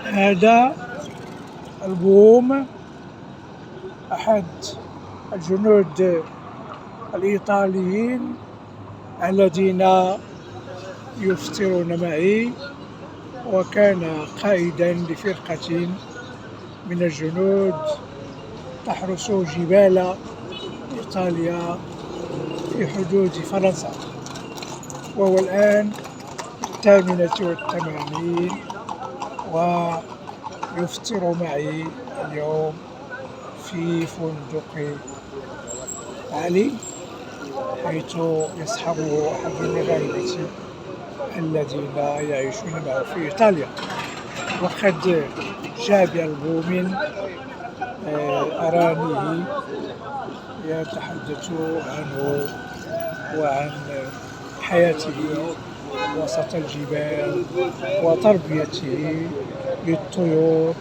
هذا البوم أحد الجنود الإيطاليين الذين يفطرون معي، وكان قائدا لفرقة من الجنود تحرس جبال إيطاليا في حدود فرنسا، وهو الآن 88 ويفطر معي اليوم في فندق علي، حيث يصحبه أحد المغاربة الذين يعيشون معه في إيطاليا. وقد جاء بألبوم أرانيه يتحدث عنه وعن حياته وسط الجبال وتربيته للطيور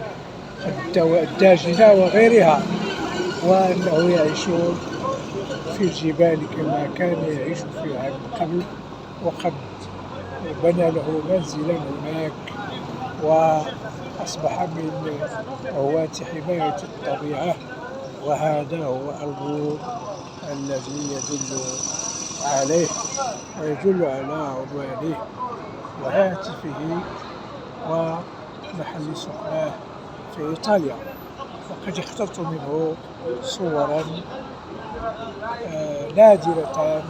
الداجنة وغيرها، وأنه يعيش في الجبال كما كان يعيش فيها من قبل، وقد بنى له منزلا هناك وأصبح من هواة حماية الطبيعة. وهذا هو الألبوم الذي يدل عليه ويدل على عنوانه وهاتفه ومحل سكنه في إيطاليا. وقد اخترت منه صورا نادرة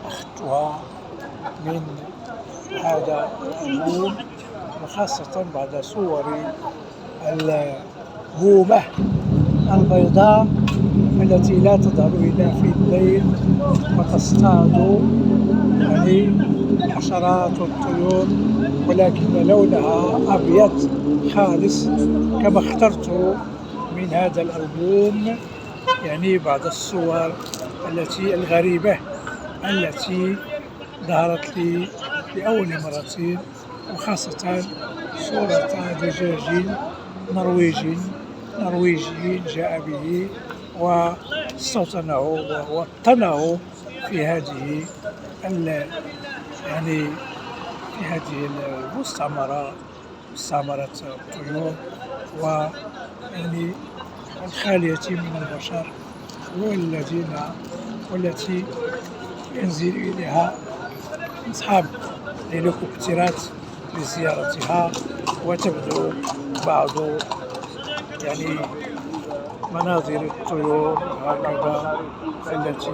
أخذتها من هذا الألبوم، وخاصة بعض صور البومة البيضاء التي لا تظهر إلا في الليل وتصطاد يعني الحشرات والطيور، ولكن لونها أبيض خالص. كما اخترت من هذا الألبوم يعني بعض الصور الغريبة التي ظهرت لي لأول مرة، وخاصة صورة دجاج نرويجي جاء به واستوطنه ووطنه في هذه يعني في هذه المستعمرة، مستعمرة الطيور ويعني الخالية من البشر، والتي ينزل إليها أصحاب الهليكوبترات لزيارتها، وتبدو بعض يعني مناظر الطيور هكذا التي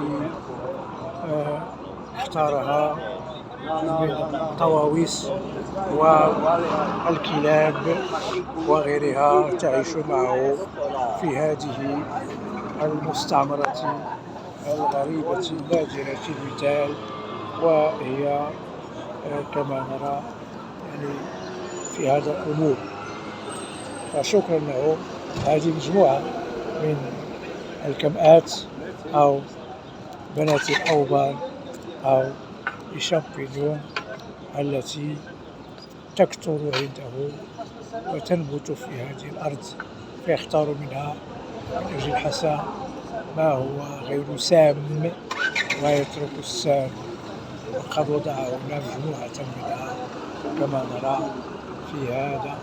اختارها من الطواويس والكلاب وغيرها تعيش معه في هذه المستعمرة الغريبة النادرة المثال، وهي كما نرى يعني في هذا الأمور. فشكرا له. هذه مجموعة من الكمآت أو بنات الأوبان أو الشامبينيون التي تكثر عنده وتنبت في هذه الأرض، فيختار منها من أجل الحسن ما هو غير سام ويترك السام، وقد وضع هنا مجموعة منها كما نرى في هذا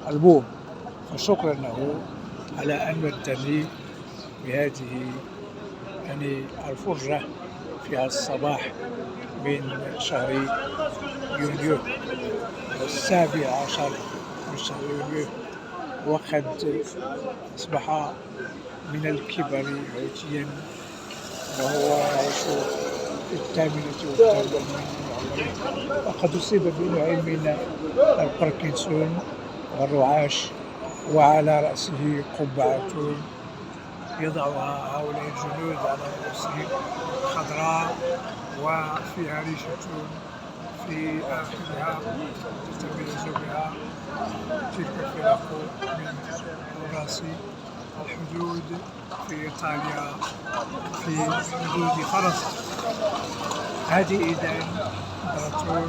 الألبوم. فشكرا له على أن مدني بهذه يعني الفرجة في هذا الصباح من شهر يونيو 17 من شهر يونيو، وقد أصبح من الكبر عتيا وهو يعيش في 88 من عمره، وقد أصيب بنوع من الباركنسون والرعاش، وعلى رأسه قبعة يضعها هؤلاء الجنود على رؤوسهم خضراء وفيها ريشة في آخرها تتميز بها تلك الفرق من حراس الحدود في إيطاليا في حدود فرنسا. هذه إذن نظرة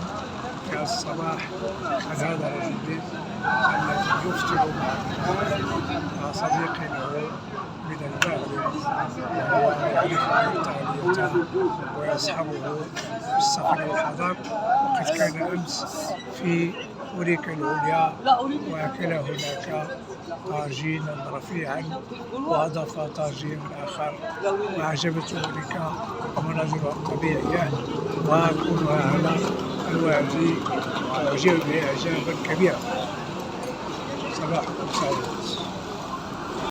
في الصباح عن هذا الرجل الذي يفطر مع صديق له من المغرب، وهو يعرف إيطاليا ويصحبه في السفر والحضر. وقد كان أمس في أوريكا العليا وأكل هناك طاجينا رفيعا وأضاف طاجين آخر، وأعجبته أوريكا مناظرها الطبيعية وكونها على الوادي أعجب به إعجابا كبيرا. صباحكم سعيد.